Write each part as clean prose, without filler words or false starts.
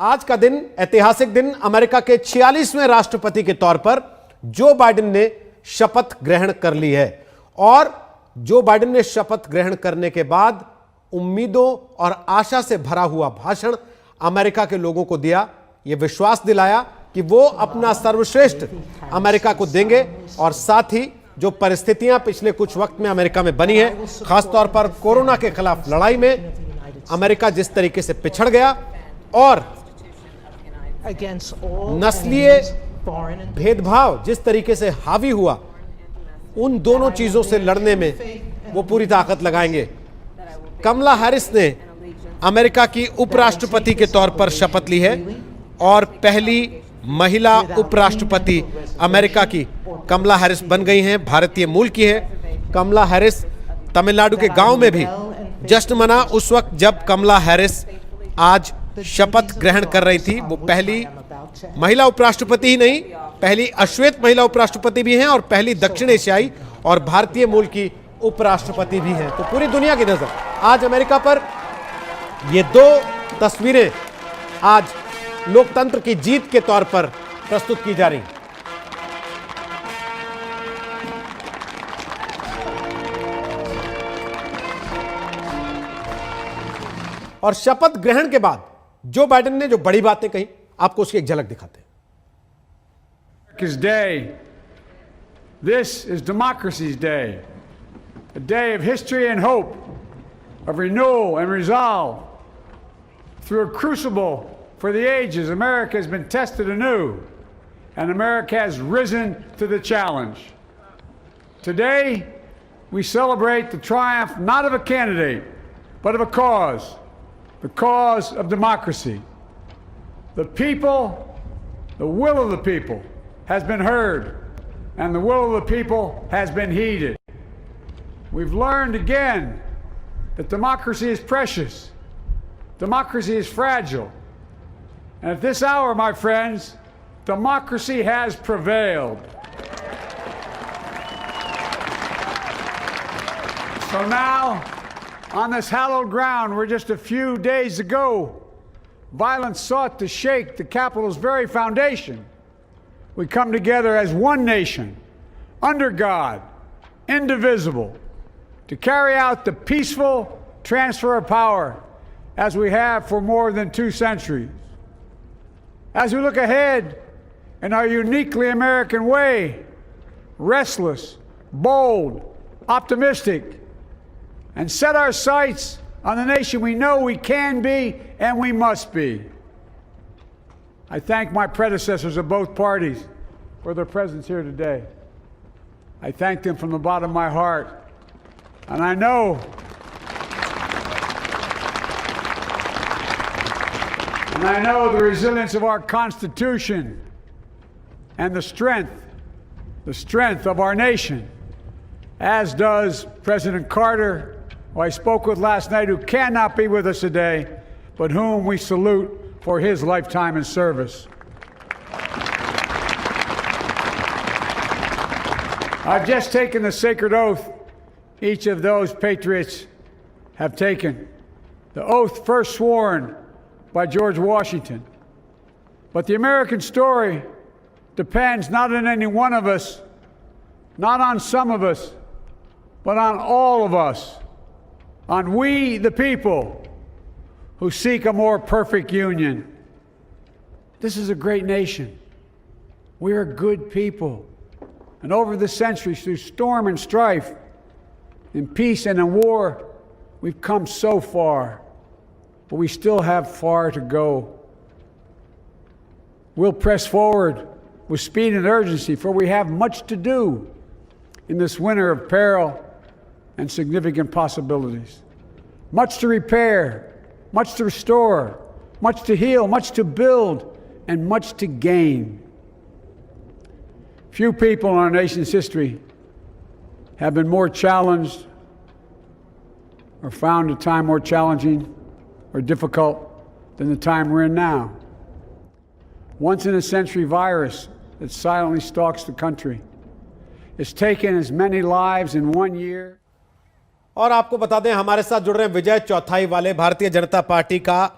आज का दिन ऐतिहासिक दिन अमेरिका के 46वें राष्ट्रपति के तौर पर जो बाइडेन ने शपथ ग्रहण कर ली है। और जो बाइडेन ने शपथ ग्रहण करने के बाद उम्मीदों और आशा से भरा हुआ भाषण अमेरिका के लोगों को दिया, यह विश्वास दिलाया कि वो अपना सर्वश्रेष्ठ अमेरिका को देंगे। और साथ ही जो परिस्थितियां पिछले कुछ वक्त में अमेरिका में बनी है, खासतौर पर कोरोना के खिलाफ लड़ाई में अमेरिका जिस तरीके से पिछड़ गया और नस्लीय भेदभाव जिस तरीके से हावी हुआ, उन दोनों चीजों से लड़ने में वो पूरी ताकत लगाएंगे। कमला हैरिस ने अमेरिका की उपराष्ट्रपति के तौर पर शपथ ली है और पहली महिला उपराष्ट्रपति अमेरिका की कमला हैरिस बन गई हैं। भारतीय मूल की है कमला हैरिस। तमिलनाडु के गांव में भी जश्न मना उस वक्त जब कमला हैरिस आज शपथ ग्रहण कर रही थी। वो पहली महिला उपराष्ट्रपति ही नहीं, पहली अश्वेत महिला उपराष्ट्रपति भी हैं और पहली दक्षिण एशियाई और भारतीय मूल की उपराष्ट्रपति भी हैं। तो पूरी दुनिया की नजर आज अमेरिका पर ये दो तस्वीरें आज लोकतंत्र की जीत के तौर पर प्रस्तुत की जा रही। और शपथ ग्रहण के बाद जो बाइडेन ने जो बड़ी बातें कही, आपको उसकी एक झलक दिखाते हैं। Day. This is democracy's day, a day of history and hope, of renewal and resolve. Through a crucible for the ages, America has been tested anew, and America has risen to the challenge. Today, we celebrate the triumph not of a candidate, but of a cause, the cause of democracy. The people, the will of the people has been heard, and the will of the people has been heeded. We've learned again that democracy is precious, democracy is fragile, and at this hour, my friends, democracy has prevailed. So now, on this hallowed ground where just a few days ago violence sought to shake the Capitol's very foundation, we come together as one nation, under God, indivisible, to carry out the peaceful transfer of power as we have for more than 2 centuries. As we look ahead in our uniquely American way, restless, bold, optimistic, and set our sights on the nation we know we can be and we must be. I thank my predecessors of both parties for their presence here today. I thank them from the bottom of my heart. And I know the resilience of our Constitution and the strength of our nation, as does President Carter, who I spoke with last night, who cannot be with us today, but whom we salute for his lifetime in service. I've just taken the sacred oath each of those patriots have taken, the oath first sworn by George Washington. But the American story depends not on any one of us, not on some of us, but on all of us, on we the people who seek a more perfect union. This is a great nation. We are good people. And over the centuries, through storm and strife, in peace and in war, we've come so far, but we still have far to go. We'll press forward with speed and urgency, for we have much to do in this winter of peril and significant possibilities. Much to repair, much to restore, much to heal, much to build, and much to gain. Few people in our nation's history have been more challenged or found a time more challenging or difficult than the time we're in now. Once-in-a-century virus that silently stalks the country has taken as many lives in 1 year. और आपको बता दें, हमारे साथ जुड़ रहे हैं विजय चौथाई वाले, भारतीय जनता पार्टी का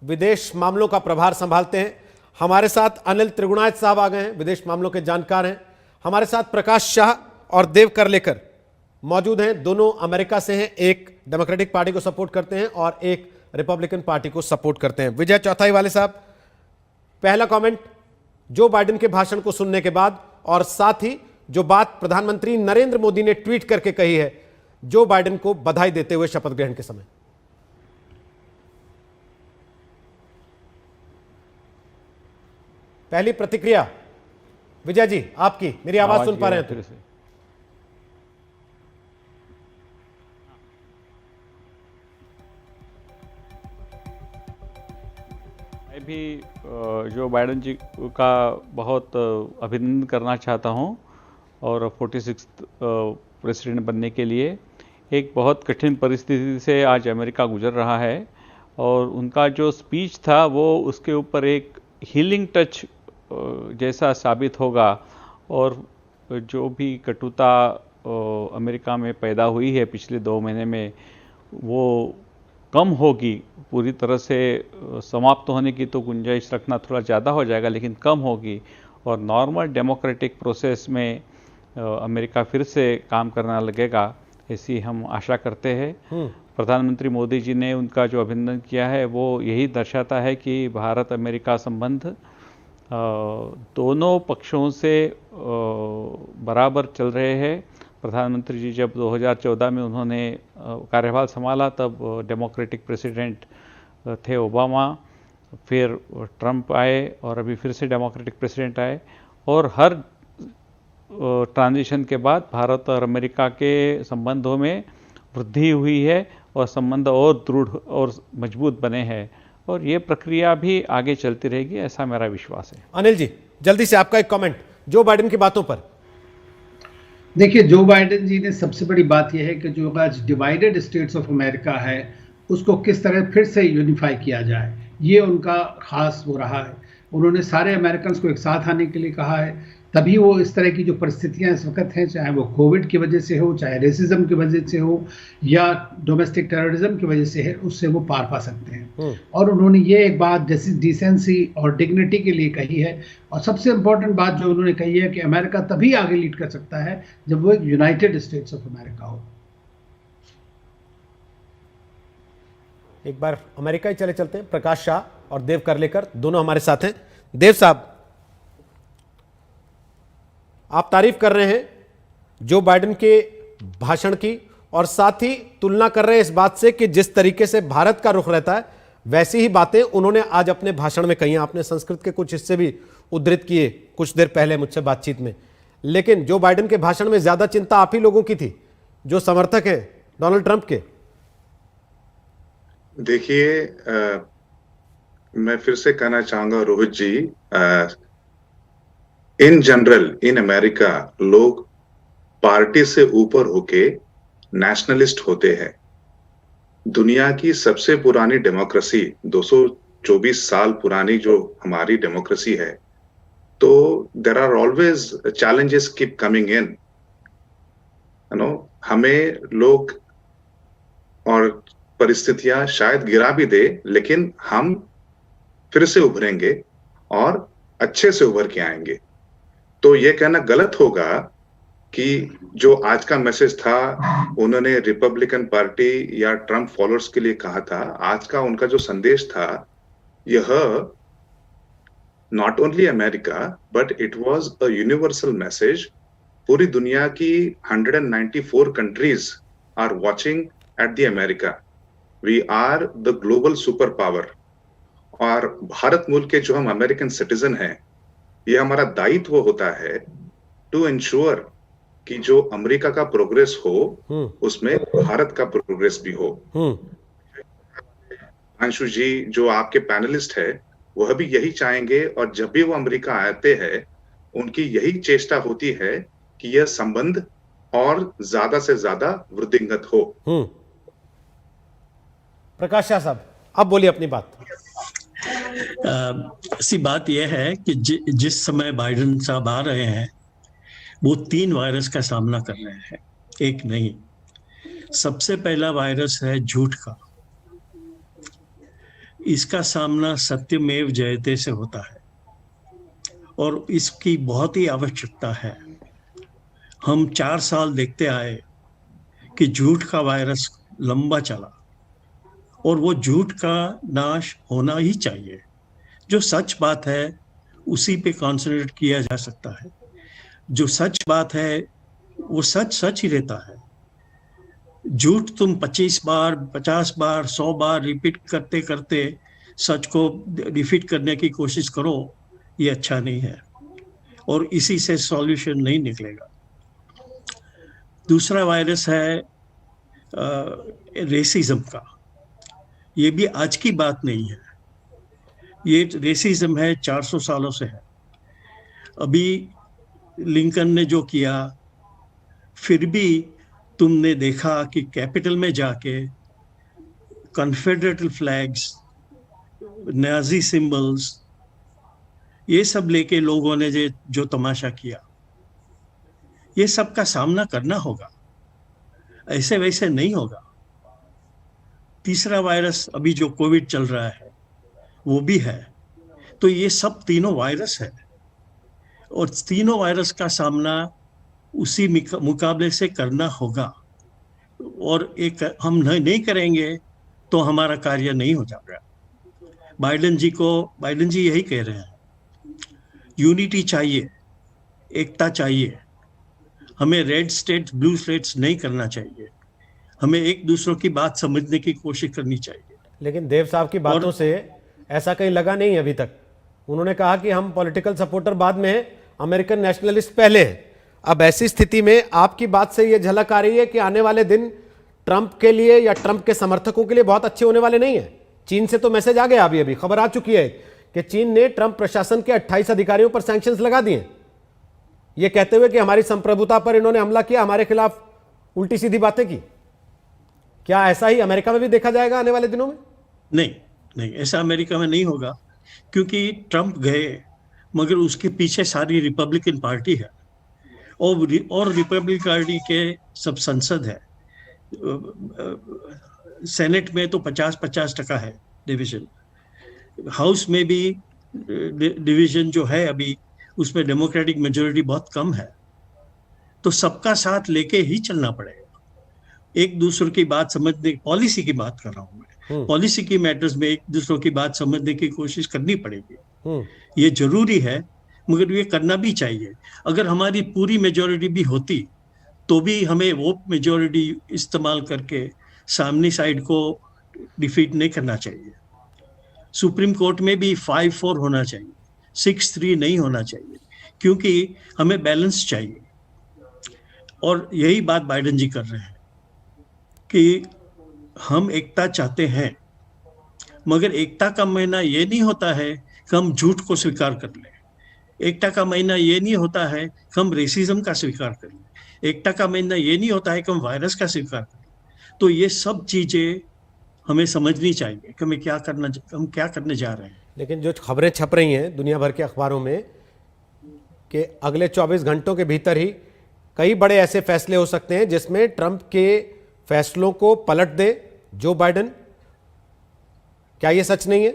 विदेश मामलों का प्रभार संभालते हैं। हमारे साथ अनिल त्रिगुणायत साहब आ गए हैं, विदेश मामलों के जानकार हैं। हमारे साथ प्रकाश शाह और देव करलेकर मौजूद हैं, दोनों अमेरिका से हैं, एक डेमोक्रेटिक पार्टी को सपोर्ट करते हैं और एक रिपब्लिकन पार्टी को सपोर्ट करते हैं। विजय चौथाई वाले साहब, पहला कमेंट जो बाइडेन के भाषण को सुनने के बाद, और साथ ही जो बात प्रधानमंत्री नरेंद्र मोदी ने ट्वीट करके कही है जो बाइडेन को बधाई देते हुए शपथ ग्रहण के समय। पहली प्रतिक्रिया विजय जी आपकी, मेरी आवाज सुन पा रहे हैं तो? मैं भी जो बाइडेन जी का बहुत अभिनंदन करना चाहता हूं, और 46th प्रेसिडेंट बनने के लिए एक बहुत कठिन परिस्थिति से आज अमेरिका गुजर रहा है, और उनका जो स्पीच था वो उसके ऊपर एक हीलिंग टच जैसा साबित होगा, और जो भी कटुता अमेरिका में पैदा हुई है पिछले 2 महीने में वो कम होगी। पूरी तरह से समाप्त होने की तो गुंजाइश रखना थोड़ा ज़्यादा हो जाएगा, लेकिन कम होगी, और नॉर्मल डेमोक्रेटिक प्रोसेस में अमेरिका फिर से काम करना लगेगा, ऐसी हम आशा करते हैं। प्रधानमंत्री मोदी जी ने उनका जो अभिनंदन किया है वो यही दर्शाता है कि भारत अमेरिका संबंध दोनों पक्षों से बराबर चल रहे हैं। प्रधानमंत्री जी जब 2014 में उन्होंने कार्यभार संभाला तब डेमोक्रेटिक प्रेसिडेंट थे ओबामा, फिर ट्रंप आए और अभी फिर से डेमोक्रेटिक प्रेसिडेंट आए, और हर ट्रांजिशन के बाद भारत और अमेरिका के संबंधों में वृद्धि हुई है और संबंध और दृढ़ और मजबूत बने हैं, और ये प्रक्रिया भी आगे चलती रहेगी, ऐसा मेरा विश्वास है। अनिल जी जल्दी से आपका एक कमेंट जो बाइडेन की बातों पर। देखिए, जो बाइडेन जी ने सबसे बड़ी बात यह है कि जो आज डिवाइडेड स्टेट्स ऑफ अमेरिका है उसको किस तरह फिर से यूनिफाई किया जाए, ये उनका खास हो रहा है। उन्होंने सारे अमेरिकन को एक साथ आने के लिए कहा है, तभी वो इस तरह की जो परिस्थितियां इस वक्त हैं, चाहे वो कोविड की वजह से हो, चाहे रेसिज्म की वजह से हो, या डोमेस्टिक टेररिज्म की वजह से है, उससे वो पार पा सकते हैं। और उन्होंने ये एक बात जैसे डिसेंसी और डिग्निटी के लिए कही है, और सबसे इंपॉर्टेंट बात जो उन्होंने कही है कि अमेरिका तभी आगे लीड कर सकता है जब वो एक यूनाइटेड स्टेट्स ऑफ अमेरिका हो। एक बार अमेरिका ही चले चलते हैं। प्रकाश शाह और देव करलेकर दोनों हमारे साथ हैं। देव साहब, आप तारीफ कर रहे हैं जो बाइडेन के भाषण की, और साथ ही तुलना कर रहे हैं इस बात से कि जिस तरीके से भारत का रुख रहता है वैसी ही बातें उन्होंने आज अपने भाषण में कही। आपने संस्कृत के कुछ हिस्से भी उद्धृत किए कुछ देर पहले मुझसे बातचीत में, लेकिन जो बाइडेन के भाषण में ज्यादा चिंता आप ही लोगों की थी जो समर्थक हैं डोनाल्ड ट्रंप के। देखिए, मैं फिर से कहना चाहूंगा रोहित जी, इन जनरल इन अमेरिका लोग पार्टी से ऊपर होके नेशनलिस्ट होते हैं। दुनिया की सबसे पुरानी डेमोक्रेसी 224 साल पुरानी जो हमारी डेमोक्रेसी है, तो there are always challenges keep coming in, हमें लोग और परिस्थितियां शायद गिरा भी दे, लेकिन हम फिर से उभरेंगे और अच्छे से उभर के आएंगे। तो ये कहना गलत होगा कि जो आज का मैसेज था उन्होंने रिपब्लिकन पार्टी या ट्रम्प फॉलोअर्स के लिए कहा था। आज का उनका जो संदेश था यह not only America but it was a universal message. पूरी दुनिया की 194 countries are watching at the America. We are the global super power, और भारत मूल के जो हम अमेरिकन सिटीजन हैं, ये हमारा दायित्व होता है टू इंश्योर कि जो अमेरिका का प्रोग्रेस हो उसमें भारत का प्रोग्रेस भी हो। अंशु जी जो आपके पैनलिस्ट है वह भी यही चाहेंगे, और जब भी वो अमेरिका आते हैं उनकी यही चेष्टा होती है कि यह संबंध और ज्यादा से ज्यादा वृद्धिंगत हो। प्रकाश शाह साहब, अब बोलिए अपनी बात। सी बात यह है कि जिस समय बाइडेन साहब आ रहे हैं वो 3 वायरस का सामना कर रहे हैं, एक नहीं। सबसे पहला वायरस है झूठ का। इसका सामना सत्यमेव जयते से होता है और इसकी बहुत ही आवश्यकता है। हम 4 साल देखते आए कि झूठ का वायरस लंबा चला और वो झूठ का नाश होना ही चाहिए। जो सच बात है उसी पे कॉन्सेंट्रेट किया जा सकता है। जो सच बात है वो सच सच ही रहता है। झूठ तुम 25 बार 50 बार 100 बार रिपीट करते करते सच को डिफीट करने की कोशिश करो, ये अच्छा नहीं है और इसी से सॉल्यूशन नहीं निकलेगा। दूसरा वायरस है रेसिज्म का। ये भी आज की बात नहीं है, ये रेसिज्म है 400 सालों से है। अभी लिंकन ने जो किया, फिर भी तुमने देखा कि कैपिटल में जाके कॉन्फेडरेट फ्लैग्स, नाजी सिंबल्स, ये सब लेके लोगों ने जो तमाशा किया, ये सब का सामना करना होगा, ऐसे वैसे नहीं होगा। तीसरा वायरस अभी जो कोविड चल रहा है वो भी है। तो ये सब तीनों वायरस है और तीनों वायरस का सामना उसी मुकाबले से करना होगा और एक हम नहीं करेंगे तो हमारा कार्य नहीं हो जाएगा। बाइडेन जी यही कह रहे हैं, यूनिटी चाहिए, एकता चाहिए। हमें रेड स्टेट्स ब्लू स्टेट्स नहीं करना चाहिए, हमें एक दूसरों की बात समझने की कोशिश करनी चाहिए। लेकिन देव साहब की बातों से ऐसा कहीं लगा नहीं अभी तक। उन्होंने कहा कि हम पॉलिटिकल सपोर्टर बाद में हैं, अमेरिकन नेशनलिस्ट पहले हैं। अब ऐसी स्थिति में आपकी बात से यह झलक आ रही है कि आने वाले दिन ट्रंप के लिए या ट्रंप के समर्थकों के लिए बहुत अच्छे होने वाले नहीं है। चीन से तो मैसेज आ गया, अभी खबर आ चुकी है कि चीन ने ट्रंप प्रशासन के 28 अधिकारियों पर सैंक्शंस लगा दिए, ये कहते हुए कि हमारी संप्रभुता पर इन्होंने हमला किया, हमारे खिलाफ उल्टी सीधी बातें की। क्या ऐसा ही अमेरिका में भी देखा जाएगा आने वाले दिनों में? नहीं, ऐसा अमेरिका में नहीं होगा, क्योंकि ट्रंप गए मगर उसके पीछे सारी रिपब्लिकन पार्टी है और रिपब्लिकन पार्टी के सब संसद है। सेनेट में तो 50-50% है डिवीजन, हाउस में भी डिवीजन जो है अभी उसमें डेमोक्रेटिक मेजोरिटी बहुत कम है। तो सबका साथ लेके ही चलना पड़ेगा। एक दूसरे की बात समझने, पॉलिसी की बात कर रहा हूं मैं, पॉलिसी की मैटर्स में एक दूसरों की बात समझने की कोशिश करनी पड़ेगी। ये जरूरी है मगर ये करना भी चाहिए। अगर हमारी पूरी मेजोरिटी भी होती तो भी हमें वो मेजोरिटी इस्तेमाल करके सामने साइड को डिफीट नहीं करना चाहिए। सुप्रीम कोर्ट में भी 5-4 होना चाहिए, 6-3 नहीं होना चाहिए, क्योंकि हमें बैलेंस चाहिए। और यही बात बाइडेन जी कर रहे हैं कि हम एकता चाहते हैं, मगर एकता का महीना ये नहीं होता है कि हम झूठ को स्वीकार कर लें। एकता का महीना ये नहीं होता है कि हम रेसिज्म का स्वीकार कर लें। एकता का महीना ये नहीं होता है कि हम वायरस का स्वीकार करें। तो ये सब चीजें हमें समझनी चाहिए कि हम क्या करने जा रहे हैं। लेकिन जो खबरें छप रही हैं दुनिया भर के अखबारों में कि अगले 24 घंटों के भीतर ही कई बड़े ऐसे फैसले हो सकते हैं जिसमें ट्रंप के फैसलों को पलट दे जो बाइडेन, क्या ये सच नहीं है?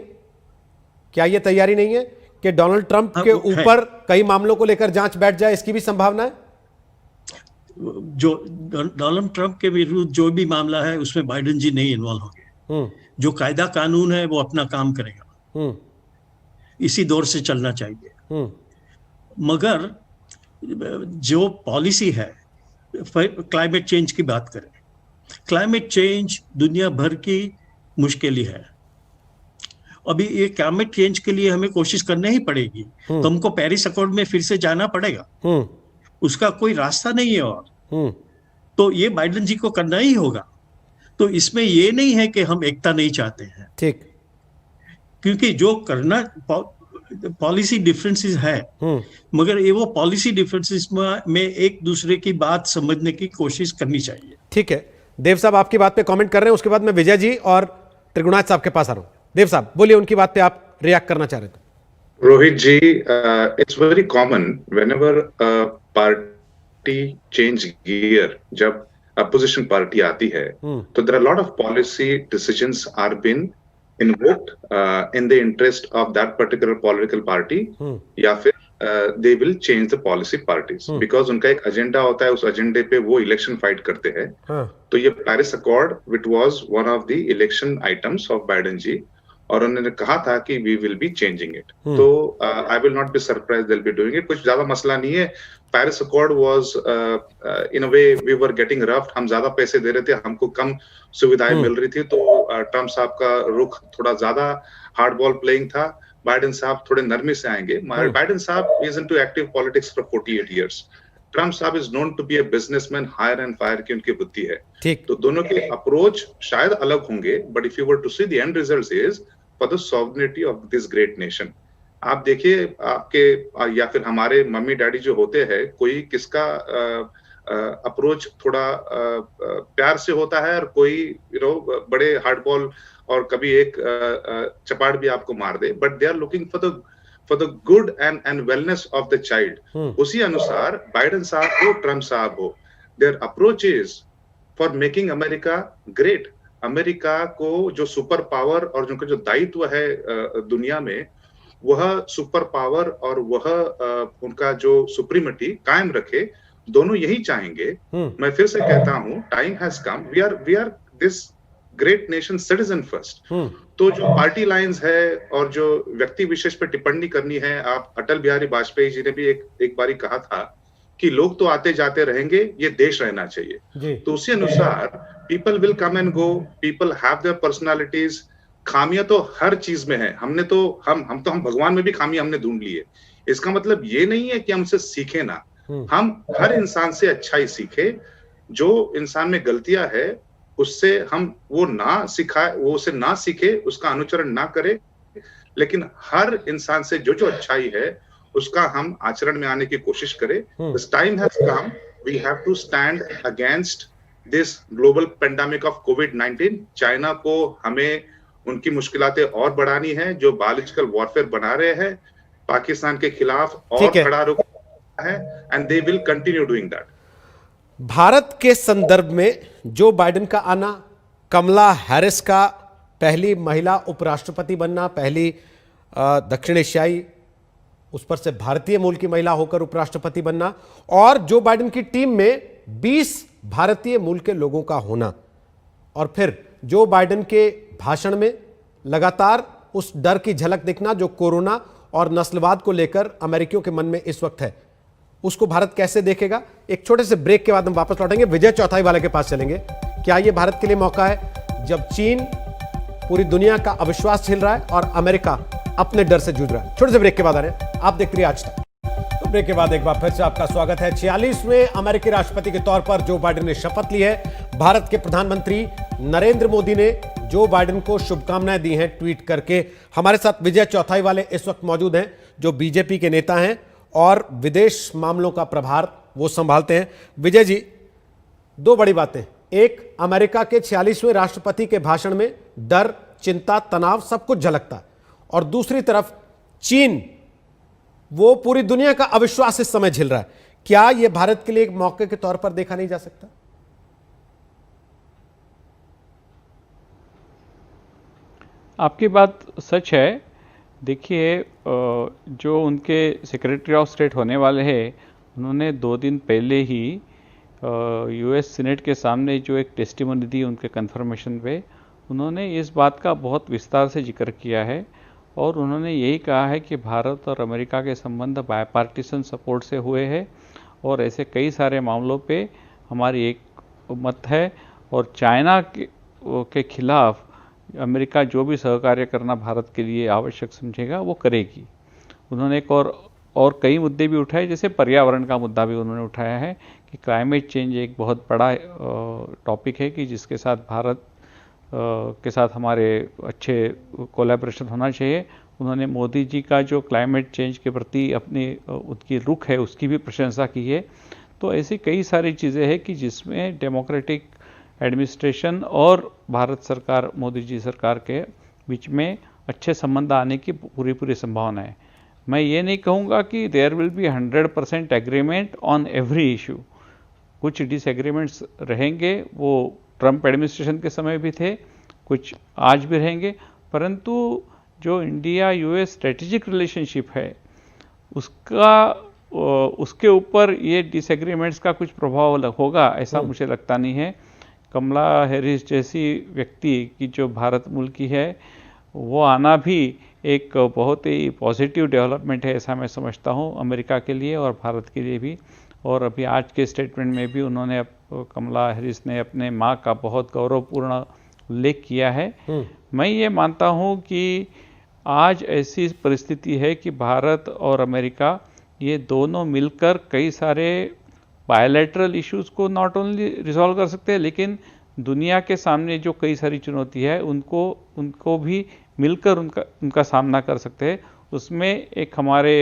क्या ये तैयारी नहीं है कि डोनाल्ड ट्रंप के ऊपर कई मामलों को लेकर जांच बैठ जाए? इसकी भी संभावना है। जो डोनाल्ड ट्रंप के विरुद्ध जो भी मामला है उसमें बाइडेन जी नहीं इन्वॉल्व होंगे। जो कायदा कानून है वो अपना काम करेगा, इसी दौर से चलना चाहिए। मगर जो पॉलिसी है, क्लाइमेट चेंज की बात करें, क्लाइमेट चेंज दुनिया भर की मुश्किल है। अभी ये क्लाइमेट चेंज के लिए हमें कोशिश करनी ही पड़ेगी। तो हमको पेरिस अकॉर्ड में फिर से जाना पड़ेगा, उसका कोई रास्ता नहीं है। और तो ये बाइडेन जी को करना ही होगा। तो इसमें ये नहीं है कि हम एकता नहीं चाहते हैं, ठीक, क्योंकि जो करना पॉलिसी डिफरेंसेस है, मगर ये वो पॉलिसी डिफरेंसेस में एक दूसरे की बात समझने की कोशिश करनी चाहिए। ठीक है, देव साहब आपकी बात पे कमेंट कर रहे हैं, उसके बाद मैं विजय जी और त्रिगुणाथ साहब के पास आ रहा हूं। देव साहब बोलिए, उनकी बात पे आप रिएक्ट करना चाह रहे थे। Rohit ji, it's very common whenever party change gear, जब अपोजिशन पार्टी आती है तो there are lot of policy decisions are been invoked in the interest of that particular political party, या फिर they will change the policy parties, because उनका एक agenda होता है, उस एजेंडे पे वो इलेक्शन फाइट करते हैं. तो ये Paris accord which was one of the election items of Biden ji, और उन्होंने कहा था कि we will be changing it. तो I will not be surprise they will be doing it. कुछ ज्यादा मसला नहीं है. Paris accord was in a way we were getting roughed. हम ज्यादा पैसे दे रहे थे, हमको कम सुविधाएं मिल रही थी, तो ट्रम्प साहब का रुख थोड़ा ज्यादा हार्ड बॉल प्लेइंग था. बाइडेन साहब थोड़े नरमी से आएंगे. बाइडेन साहब is into active politics for 48 years. Trump साहब is known to be a businessman, hire and fire की उनकी बुद्धि है. तो दोनों के अप्रोच शायद अलग होंगे, but if you were to see the end results is for the sovereignty of this great nation. आप देखिए, आपके या फिर हमारे मम्मी डैडी जो होते हैं, कोई किसका अप्रोच थोड़ा प्यार से होता है, और कोई बड़े हार्ड बॉल, और कभी एक चपाट भी आपको मार दे, but they are looking for the good and wellness of the child. उसी अनुसार बाइडेन साहब हो, ट्रम्प साहब हो, their approach is for making America great. America को जो सुपर पावर और उनका जो दायित्व है दुनिया में, वह सुपर पावर और वह उनका जो सुप्रीमिटी कायम रखे, दोनों यही चाहेंगे. मैं फिर से कहता हूं, time has come. We are this great nation citizen first. तो जो पार्टी लाइंस है और जो व्यक्ति विशेष पे टिप्पणी करनी है, आप अटल बिहारी वाजपेयी जी ने भी एक बारी कहा था कि लोग तो आते जाते रहेंगे, ये देश रहना चाहिए. तो उसी अनुसार people will come and go, people have their personalities. खामियां तो हर चीज में है. हम भगवान में भी खामियां हमने ढूंढ ली है. इसका मतलब ये नहीं है कि हमसे सीखे ना. हम हर इंसान से अच्छा ही सीखे. जो इंसान में गलतियां है, उससे हम वो उसे ना सीखे, उसका अनुचरण ना करे, लेकिन हर इंसान से जो अच्छाई है उसका हम आचरण में आने की कोशिश करें. This time has come. We have to stand against this global pandemic of कोविड-19. चाइना को हमें उनकी मुश्किलातें और बढ़ानी है, जो बायोलॉजिकल वॉरफेयर बना रहे हैं पाकिस्तान के खिलाफ, और खड़ा रुक है, and they will continue doing that. Bharat के संदर्भ में जो बाइडेन का आना, कमला हैरिस का पहली महिला उपराष्ट्रपति बनना, पहली दक्षिण एशियाई, उस पर से भारतीय मूल की महिला होकर उपराष्ट्रपति बनना, और जो बाइडेन की टीम में 20 भारतीय मूल के लोगों का होना, और फिर जो बाइडेन के भाषण में लगातार उस डर की झलक दिखना जो कोरोना और नस्लवाद को लेकर अमेरिकियों के मन में इस वक्त है, उसको भारत कैसे देखेगा? एक छोटे से ब्रेक के बाद हम वापस लौटेंगे. विजय चौथाई वाले के पास चलेंगे. क्या यह भारत के लिए मौका है जब चीन पूरी दुनिया का अविश्वास झेल रहा है और अमेरिका अपने डर से जूझ रहा है? छोटे से ब्रेक के बाद आ रहे हैं. आप देखते रहिए आज तक. तो ब्रेक के बाद एक बार फिर से आपका स्वागत है. 46वें अमेरिकी राष्ट्रपति के तौर पर जो बाइडेन ने शपथ ली है. भारत के प्रधानमंत्री नरेंद्र मोदी ने जो बाइडेन को शुभकामनाएं दी हैं ट्वीट करके. हमारे साथ विजय चौथाई वाले इस वक्त मौजूद हैं, जो बीजेपी के नेता हैं और विदेश मामलों का प्रभार वो संभालते हैं. विजय जी, दो बड़ी बातें. एक, अमेरिका के 46वें राष्ट्रपति के भाषण में डर, चिंता, तनाव सब कुछ झलकता है, और दूसरी तरफ चीन, वो पूरी दुनिया का अविश्वास इस समय झेल रहा है. क्या यह भारत के लिए एक मौके के तौर पर देखा नहीं जा सकता? आपकी बात सच है. देखिए, जो उनके सेक्रेटरी ऑफ स्टेट होने वाले हैं, उन्होंने 2 दिन पहले ही यूएस सीनेट के सामने जो एक टेस्टिमनी दी उनके कंफर्मेशन पे, उन्होंने इस बात का बहुत विस्तार से जिक्र किया है, और उन्होंने यही कहा है कि भारत और अमेरिका के संबंध बायपार्टीसन सपोर्ट से हुए हैं, और ऐसे कई सारे मामलों पे हमारी एक मत है, और चाइना के खिलाफ अमेरिका जो भी सहकार्य करना भारत के लिए आवश्यक समझेगा वो करेगी. उन्होंने एक और कई मुद्दे भी उठाए, जैसे पर्यावरण का मुद्दा भी उन्होंने उठाया है कि क्लाइमेट चेंज एक बहुत बड़ा टॉपिक है कि जिसके साथ भारत के साथ हमारे अच्छे कोलैबोरेशन होना चाहिए. उन्होंने मोदी जी का जो क्लाइमेट चेंज के प्रति अपनी उनकी रुख है उसकी भी प्रशंसा की है. तो ऐसी कई सारी चीज़ें हैं कि जिसमें डेमोक्रेटिक एडमिनिस्ट्रेशन और भारत सरकार, मोदी जी सरकार के बीच में अच्छे संबंध आने की पूरी संभावना है. मैं ये नहीं कहूँगा कि there will be 100% agreement on every issue. कुछ डिसएग्रीमेंट्स रहेंगे, वो ट्रंप एडमिनिस्ट्रेशन के समय भी थे, कुछ आज भी रहेंगे, परंतु जो इंडिया यूएस स्ट्रेटेजिक रिलेशनशिप है उसके ऊपर ये डिसएग्रीमेंट्स का कुछ प्रभाव होगा ऐसा मुझे लगता नहीं है। कमला हैरिस जैसी व्यक्ति की जो भारत मूल की है वो आना भी एक बहुत ही पॉजिटिव डेवलपमेंट है ऐसा मैं समझता हूँ अमेरिका के लिए और भारत के लिए भी। और अभी आज के स्टेटमेंट में भी उन्होंने कमला हैरिस ने अपने माँ का बहुत गौरवपूर्ण उल्लेख किया है। मैं ये मानता हूँ कि आज ऐसी परिस्थिति है कि भारत और अमेरिका ये दोनों मिलकर कई सारे बायलैटरल इश्यूज को नॉट ओनली रिजॉल्व कर सकते हैं लेकिन दुनिया के सामने जो कई सारी चुनौती है उनको भी मिलकर उनका सामना कर सकते हैं। उसमें एक हमारे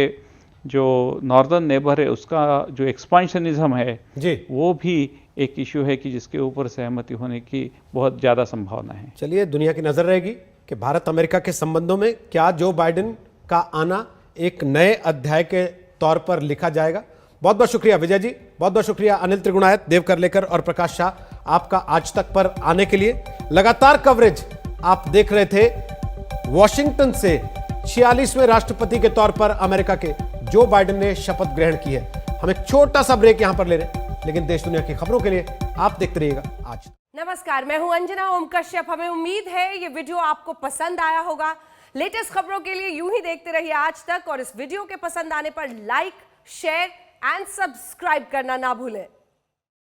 जो नॉर्दर्न नेबर है उसका जो एक्सपांशनिज्म है जी वो भी एक इशू है कि जिसके ऊपर सहमति होने की बहुत ज़्यादा संभावना है। चलिए, दुनिया की नजर रहेगी कि भारत अमेरिका के संबंधों में क्या जो बाइडेन का आना एक नए अध्याय के तौर पर लिखा जाएगा। बहुत बहुत शुक्रिया विजय जी, बहुत बहुत शुक्रिया अनिल त्रिगुणायत, देव करलेकर और प्रकाश शाह आपका आज तक पर आने के लिए। लगातार कवरेज आप देख रहे थे वॉशिंगटन से 46वें राष्ट्रपति के तौर पर अमेरिका के जो बाइडेन ने शपथ ग्रहण की है। हम एक छोटा सा ब्रेक यहां पर ले रहे हैं लेकिन देश दुनिया की खबरों के लिए आप देखते रहिएगा आज। नमस्कार, मैं हूं अंजना ओम कश्यप। हमें उम्मीद है ये वीडियो आपको पसंद आया होगा। लेटेस्ट खबरों के लिए यूं ही देखते रहिए आज तक और इस वीडियो के पसंद आने पर लाइक, शेयर एंड सब्सक्राइब करना ना भूलें।